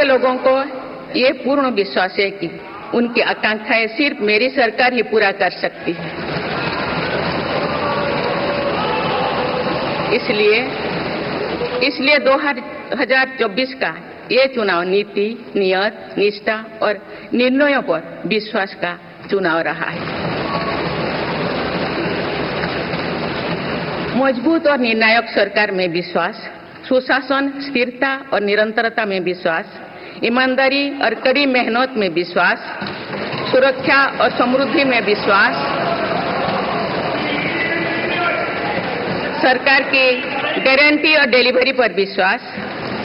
लोगों को ये पूर्ण विश्वास है कि उनकी आकांक्षाएं सिर्फ मेरी सरकार ही पूरा कर सकती है। इसलिए 2024 का ये चुनाव नीति, नियत, निष्ठा और निर्णयों पर विश्वास का चुनाव रहा है। मजबूत और निर्णायक सरकार में विश्वास, सुशासन, स्थिरता और निरंतरता में विश्वास, ईमानदारी और कड़ी मेहनत में विश्वास, सुरक्षा और समृद्धि में विश्वास, सरकार की गारंटी और डिलीवरी पर विश्वास,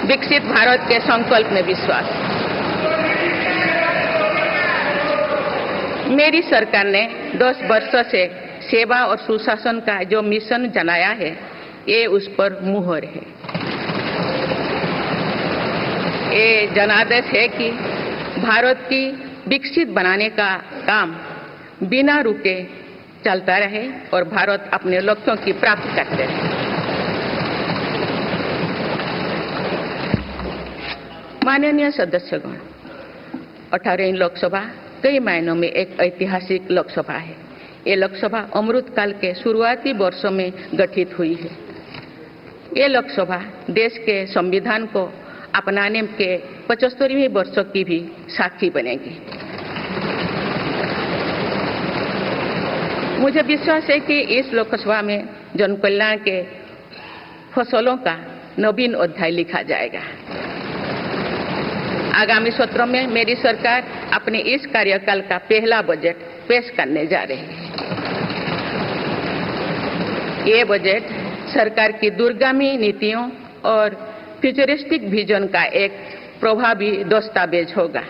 विकसित भारत के संकल्प में विश्वास। मेरी सरकार ने 10 वर्षों से सेवा और सुशासन का जो मिशन जनाया है, ये उस पर मुहर है। ये जनादेश है कि भारत की विकसित बनाने का काम बिना रुके चलता रहे और भारत अपने लक्ष्यों की प्राप्ति करते रहे। माननीय सदस्यगण, 18वीं लोकसभा कई मायनों में एक ऐतिहासिक लोकसभा है। ये लोकसभा अमृतकाल के शुरुआती वर्षों में गठित हुई है। ये लोकसभा देश के संविधान को अपनाने के 75वें वर्षों की भी साक्षी बनेगी। मुझे विश्वास है कि इस लोकसभा में जन कल्याण के फसलों का नवीन अध्याय लिखा जाएगा। आगामी सत्रों में मेरी सरकार अपने इस कार्यकाल का पहला बजट पेश करने जा रही है। ये बजट सरकार की दूरगामी नीतियों और फ्यूचरिस्टिक विजन का एक प्रभावी दस्तावेज होगा।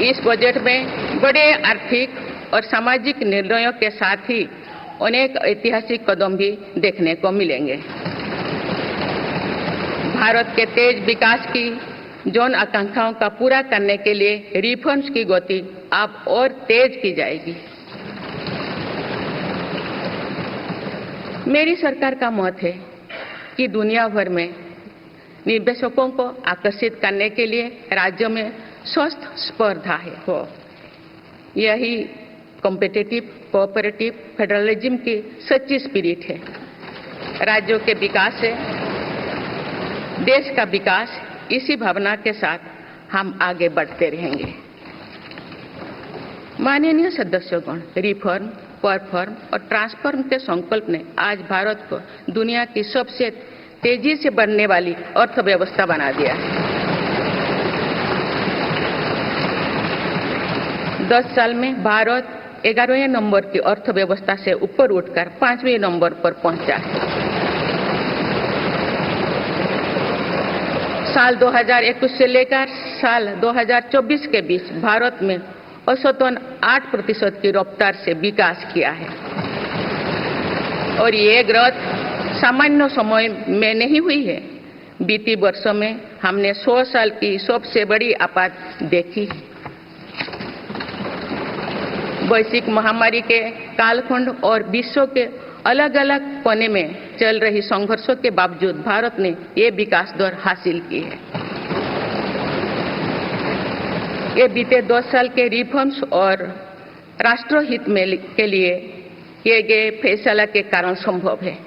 इस बजट में बड़े आर्थिक और सामाजिक निर्णयों के साथ ही अनेक ऐतिहासिक कदम भी देखने को मिलेंगे। भारत के तेज विकास की जन आकांक्षाओं का पूरा करने के लिए रिफॉर्म्स की गति अब और तेज की जाएगी। मेरी सरकार का मत है कि दुनिया भर में निवेशकों को आकर्षित करने के लिए राज्यों में स्वस्थ स्पर्धा हो। यही कॉम्पिटिटिव कोऑपरेटिव फेडरलिज्म की सच्ची स्पिरिट है। राज्यों के विकास से देश का विकास, इसी भावना के साथ हम आगे बढ़ते रहेंगे। माननीय सदस्यगण, रिफॉर्म, परफॉर्म और ट्रांसफॉर्म के संकल्प ने आज भारत को दुनिया की सबसे तेजी से बढ़ने वाली अर्थव्यवस्था बना दिया है। 10 साल में भारत 11वें नंबर की अर्थव्यवस्था से ऊपर उठकर 5वें नंबर पर पहुंचा है। साल 2021 से लेकर साल 2024 के बीच भारत में औसतन 8% की रफ्तार से विकास किया है और ये ग्रोथ सामान्य समय में नहीं हुई है। बीती वर्षों में हमने 100 साल की सबसे बड़ी आपात देखी है। वैश्विक महामारी के कालखंड और विश्व के अलग अलग कोने में चल रही संघर्षों के बावजूद भारत ने ये विकास दर हासिल की है। ये बीते 10 साल के रिफॉर्म्स और राष्ट्रहित में के लिए किए गए फैसला के कारण संभव है।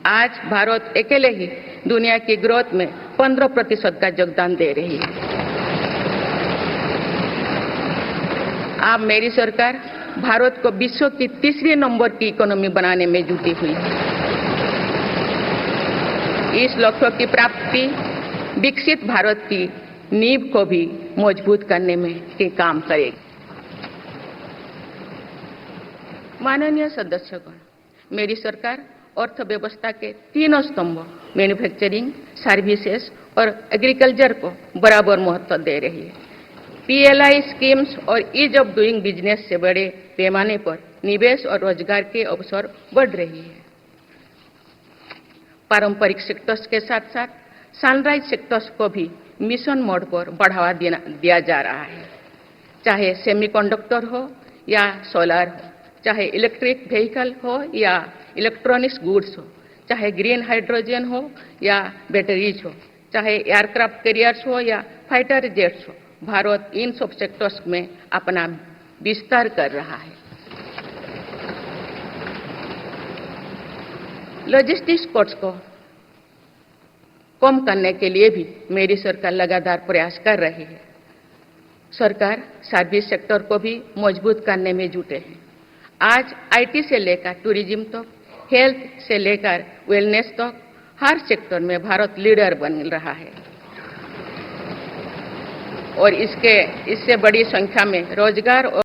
आज भारत अकेले ही दुनिया की ग्रोथ में 15% का योगदान दे रही है। अब मेरी सरकार भारत को विश्व की 3रे नंबर की इकोनॉमी बनाने में जुटी हुई है। इस लक्ष्य की प्राप्ति विकसित भारत की नींव को भी मजबूत करने में के काम करेगी। माननीय सदस्यगण, मेरी सरकार अर्थव्यवस्था के 3 स्तंभों मैन्युफैक्चरिंग, सर्विसेज और एग्रीकल्चर को बराबर महत्व दे रही है। पीएलआई स्कीम्स और ईज ऑफ डूइंग बिजनेस से बड़े पैमाने पर निवेश और रोजगार के अवसर बढ़ रही है। पारंपरिक सेक्टर्स के साथ साथ सनराइज सेक्टर्स को भी मिशन मोड पर बढ़ावा दिया जा रहा है। चाहे सेमीकंडक्टर हो या सोलर हो, चाहे इलेक्ट्रिक व्हीकल हो या इलेक्ट्रॉनिक्स गुड्स हो, चाहे ग्रीन हाइड्रोजन हो या बैटरीज हो, चाहे एयरक्राफ्ट कैरियर्स हो या फाइटर जेट्स हो, भारत इन सब सेक्टर्स में अपना विस्तार कर रहा है। लॉजिस्टिक्स कॉस्ट को कम करने के लिए भी मेरी सरकार लगातार प्रयास कर रही है। सरकार सर्विस सेक्टर को भी मजबूत करने में जुटे हैं। आज आईटी से लेकर टूरिज्म तक, हेल्थ से लेकर वेलनेस तक हर सेक्टर में भारत लीडर बन रहा है और इससे बड़ी संख्या में रोजगार और